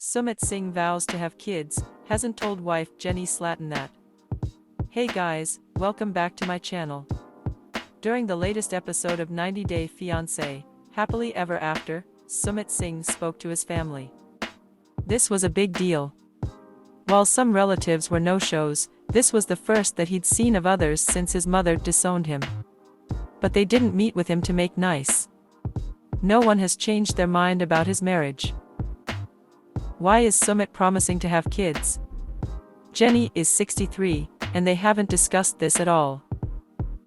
Sumit Singh vows to have kids, hasn't told wife Jenny Slatten that. Hey guys, welcome back to my channel. During the latest episode of 90 Day Fiance, Happily Ever After, Sumit Singh spoke to his family. This was a big deal. While some relatives were no-shows, this was the first that he'd seen of others since his mother disowned him. But they didn't meet with him to make nice. No one has changed their mind about his marriage. Why is Sumit promising to have kids? Jenny is 63, and they haven't discussed this at all.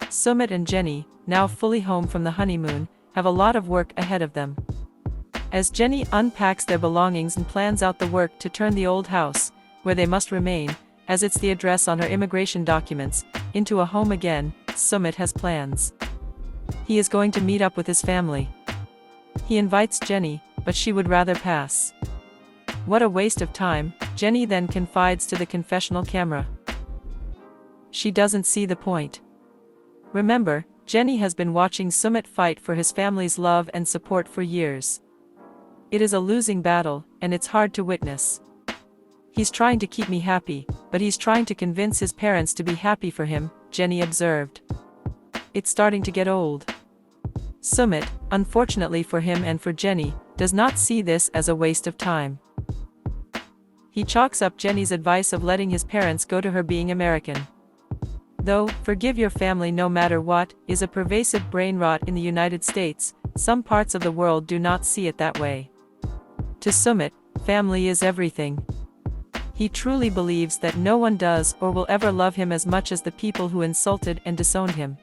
Sumit and Jenny, now fully home from the honeymoon, have a lot of work ahead of them. As Jenny unpacks their belongings and plans out the work to turn the old house, where they must remain, as it's the address on her immigration documents, into a home again, Sumit has plans. He is going to meet up with his family. He invites Jenny, but she would rather pass. What a waste of time, Jenny then confides to the confessional camera. She doesn't see the point. Remember, Jenny has been watching Sumit fight for his family's love and support for years. It is a losing battle, and it's hard to witness. He's trying to keep me happy, but he's trying to convince his parents to be happy for him, Jenny observed. It's starting to get old. Sumit, unfortunately for him and for Jenny, does not see this as a waste of time. He chalks up Jenny's advice of letting his parents go to her being American. Though, forgive your family no matter what, is a pervasive brain rot in the United States, some parts of the world do not see it that way. To Sumit, family is everything. He truly believes that no one does or will ever love him as much as the people who insulted and disowned him.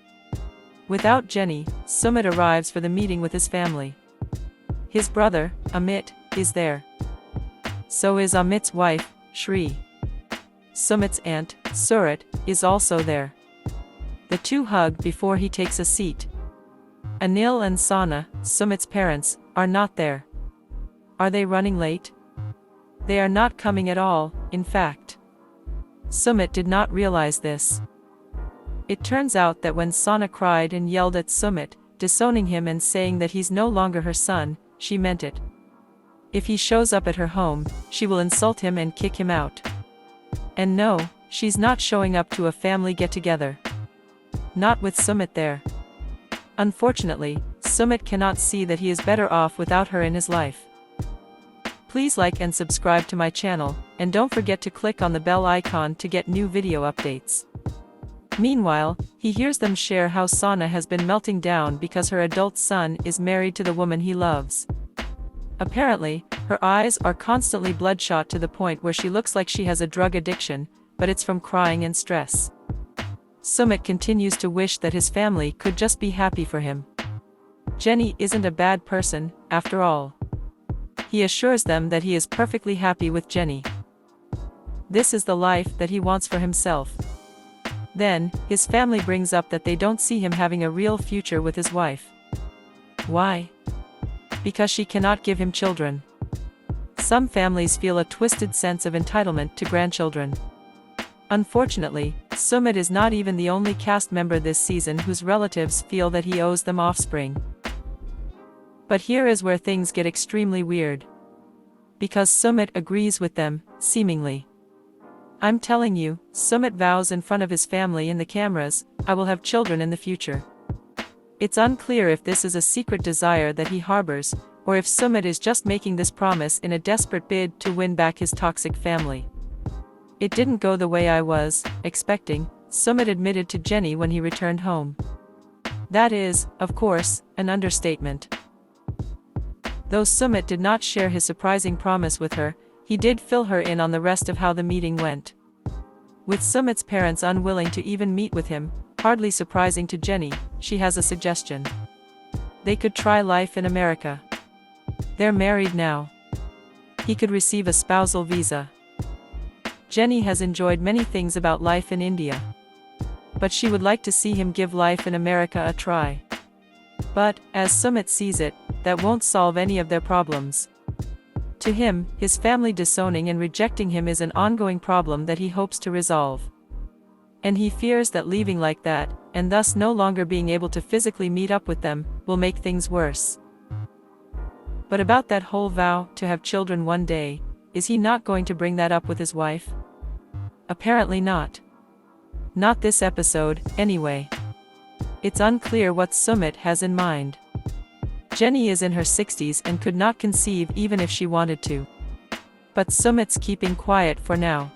Without Jenny, Sumit arrives for the meeting with his family. His brother, Amit, is there. So is Amit's wife, Shri. Sumit's aunt, Surat, is also there. The two hug before he takes a seat. Anil and Sana, Sumit's parents, are not there. Are they running late? They are not coming at all, in fact. Sumit did not realize this. It turns out that when Sana cried and yelled at Sumit, disowning him and saying that he's no longer her son, she meant it. If he shows up at her home, she will insult him and kick him out. And no, she's not showing up to a family get-together. Not with Sumit there. Unfortunately, Sumit cannot see that he is better off without her in his life. Please like and subscribe to my channel, and don't forget to click on the bell icon to get new video updates. Meanwhile, he hears them share how Sana has been melting down because her adult son is married to the woman he loves. Apparently, her eyes are constantly bloodshot to the point where she looks like she has a drug addiction, but it's from crying and stress. Sumit continues to wish that his family could just be happy for him. Jenny isn't a bad person, after all. He assures them that he is perfectly happy with Jenny. This is the life that he wants for himself. Then, his family brings up that they don't see him having a real future with his wife. Why? Because she cannot give him children. Some families feel a twisted sense of entitlement to grandchildren. Unfortunately, Sumit is not even the only cast member this season whose relatives feel that he owes them offspring. But here is where things get extremely weird. Because Sumit agrees with them, seemingly. I'm telling you, Sumit vows in front of his family in the cameras, I will have children in the future. It's unclear if this is a secret desire that he harbors, or if Sumit is just making this promise in a desperate bid to win back his toxic family. It didn't go the way I was expecting, Sumit admitted to Jenny when he returned home. That is, of course, an understatement. Though Sumit did not share his surprising promise with her, he did fill her in on the rest of how the meeting went. With Sumit's parents unwilling to even meet with him, hardly surprising to Jenny, she has a suggestion. They could try life in America. They're married now. He could receive a spousal visa. Jenny has enjoyed many things about life in India. But she would like to see him give life in America a try. But, as Sumit sees it, that won't solve any of their problems. To him, his family disowning and rejecting him is an ongoing problem that he hopes to resolve. And he fears that leaving like that, and thus no longer being able to physically meet up with them, will make things worse. But about that whole vow to have children one day, Is he not going to bring that up with his wife? Apparently not. Not this episode, anyway. It's unclear what Sumit has in mind. Jenny is in her 60s and could not conceive even if she wanted to. But Sumit's keeping quiet for now.